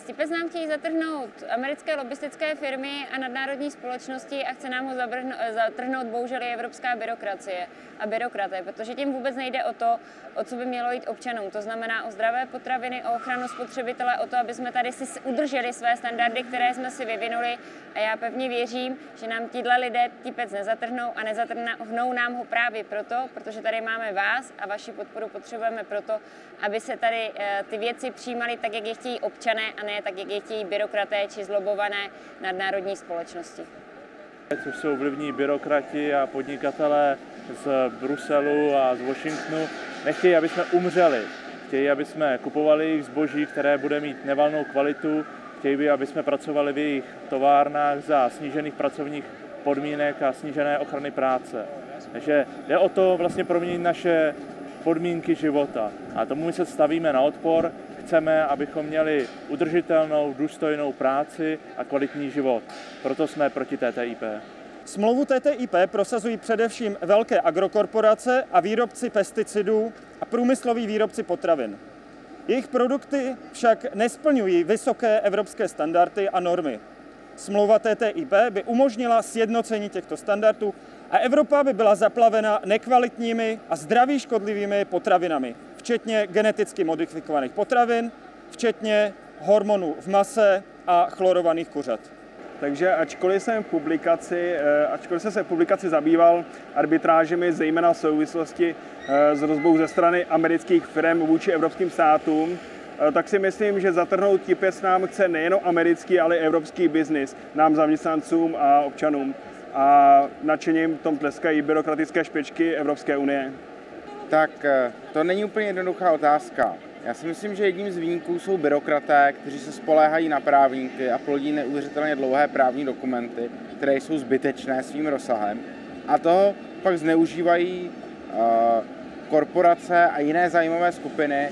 TIPEZ nám chtějí zatrhnout americké lobbystické firmy a nadnárodní společnosti a chce nám ho zatrhnout bohužel i evropská byrokracie a byrokraté, protože tím vůbec nejde o to, o co by mělo jít občanům. To znamená o zdravé potraviny, o ochranu spotřebitele, o to, aby jsme tady si udrželi své standardy, které jsme si vyvinuli. A já pevně věřím, že nám tihle lidé TIPEZ nezatrhnou a nezatrhnou nám ho právě proto, protože tady máme vás a vaši podporu potřebujeme proto, aby se tady ty věci přijímaly tak, jak je chtějí občané a ne tak, jak je chtějí byrokraté či zlobované nadnárodní společnosti. Což jsou vlivní byrokrati a podnikatelé z Bruselu a z Washingtonu, nechtějí, aby jsme umřeli. Chtějí, aby jsme kupovali jejich zboží, které bude mít nevalnou kvalitu. Chtějí, aby jsme pracovali v jejich továrnách za snížených pracovních podmínek a snížené ochrany práce. Takže jde o to vlastně proměnit naše podmínky života. A tomu my se stavíme na odpor. Chceme, abychom měli udržitelnou, důstojnou práci a kvalitní život. Proto jsme proti TTIP. Smlouvu TTIP prosazují především velké agrokorporace a výrobci pesticidů a průmysloví výrobci potravin. Jejich produkty však nesplňují vysoké evropské standardy a normy. Smlouva TTIP by umožnila sjednocení těchto standardů a Evropa by byla zaplavena nekvalitními a zdraví škodlivými potravinami, včetně geneticky modifikovaných potravin, včetně hormonů v mase a chlorovaných kuřat. Takže ačkoliv jsem se v publikaci zabýval arbitrážemi, zejména v souvislosti s hrozbou ze strany amerických firm vůči evropským státům, tak si myslím, že zatrhnout TIPEZ nám chce nejen americký, ale i evropský biznis, nám zaměstnancům a občanům. A nadšením tom tleskají byrokratické špičky Evropské unie. Tak to není úplně jednoduchá otázka. Já si myslím, že jedním z výjimků jsou byrokraté, kteří se spoléhají na právníky a plodí neuvěřitelně dlouhé právní dokumenty, které jsou zbytečné svým rozsahem. A toho pak zneužívají korporace a jiné zájmové skupiny,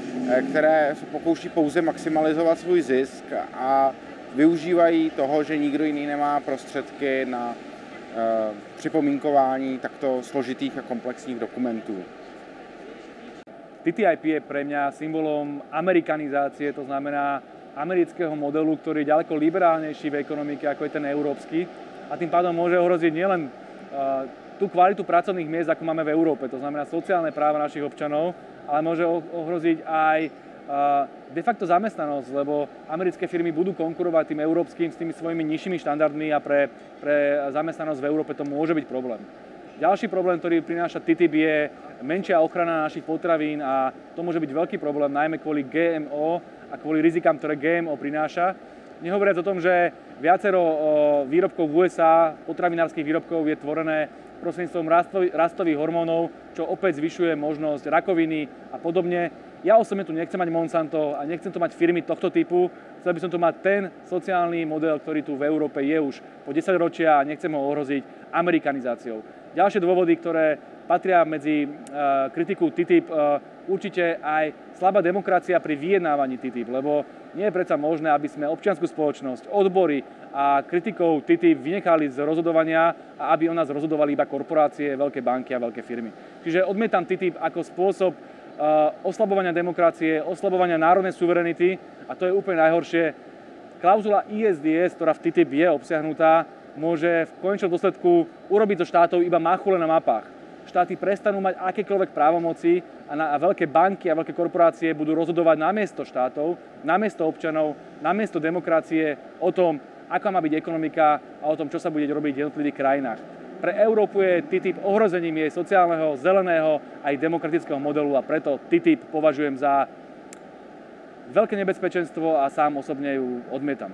které se pokouší pouze maximalizovat svůj zisk a využívají toho, že nikdo jiný nemá prostředky na připomínkování takto složitých a komplexních dokumentů. TTIP je pre mňa symbolom amerikanizácie, to znamená amerického modelu, ktorý je ďaleko liberálnejší v ekonomike, ako je ten európsky. A tým pádom môže ohroziť nielen tú kvalitu pracovných miest, ako máme v Európe, to znamená sociálne práva našich občanov, ale môže ohroziť aj de facto zamestnanosť, lebo americké firmy budú konkurovať tým európskym s tými svojimi nižšími štandardmi a pre zamestnanosť v Európe to môže byť problém. Ďalší problém, ktorý prináša TTIP, je menšia ochrana našich potravín a to môže byť veľký problém, najmä kvôli GMO a kvôli rizikám, ktoré GMO prináša. Nehovoriac o tom, že viacero výrobkov v USA, potravinárskych výrobkov, je tvorené prostredníctvom rastových hormónov, čo opäť zvyšuje možnosť rakoviny a podobne. Ja osobne tu nechcem mať Monsanto a nechcem tu mať firmy tohto typu. Chcel by som tu mať ten sociálny model, ktorý tu v Európe je už po 10 ročia a nechcem ho ohroziť amerikanizáciou. Ďalšie dôvody, ktoré patria medzi kritiku TTIP, určite aj slabá demokracia pri vyjednávaní TTIP, lebo nie je predsa možné, aby sme občiansku spoločnosť, odbory a kritikov TTIP vynechali z rozhodovania a aby o nás rozhodovali iba korporácie, veľké banky a veľké firmy. Čiže odmietam TTIP ako spôsob oslabovania demokracie, oslabovania národnej suverenity a to je úplne najhoršie. Klauzula ISDS, ktorá v TTIP je obsiahnutá, môže v konečnom dôsledku urobiť zo štátov iba máchule na mapách. Štáty prestanú mať akékoľvek právomoci a veľké banky a veľké korporácie budú rozhodovať namiesto štátov, namiesto občanov, namiesto demokracie o tom, aká má byť ekonomika a o tom, čo sa bude robiť v jednotlivých krajinách. Pre Európu je TTIP ohrozením jej sociálneho, zeleného aj demokratického modelu a preto TTIP považujem za veľké nebezpečenstvo a sám osobne ju odmietam.